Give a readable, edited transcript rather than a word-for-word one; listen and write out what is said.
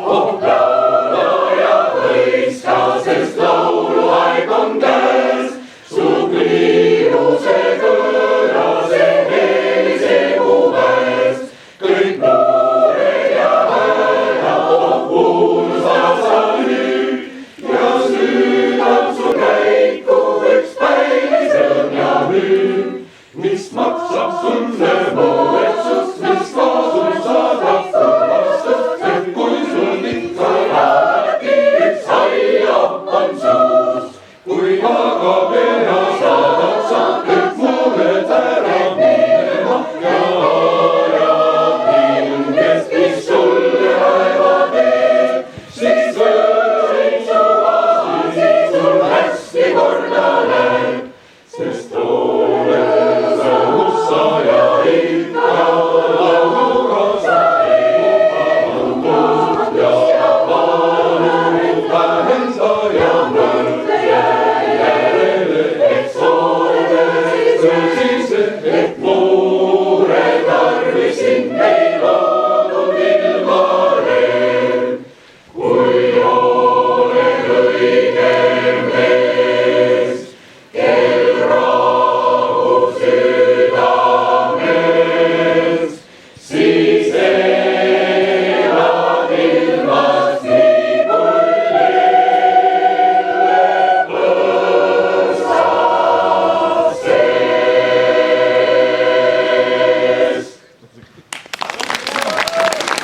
oh laulaja hõiska, sest lauluaeg on käes. Su pliiruse kõlase helise mu väes. Kõik noored ja häälad kuulsad sa nüüd. Ja süüdab su käiku üks päivisõrm ja müür. Mis maksab sulle moetsust, mis kaasul saadab vastust, et kui sul ikka alati üks aiab on suus. Kui aga pea saadad sa kõik mured ära minema ja ajad hingest, mis sulle aevad ees, siis võin su asi sul hästi korda läheb, sest oled rõõmussa ja ikka lauluga sa eemaldud ja valu vähendaja mõtle järele, eks oled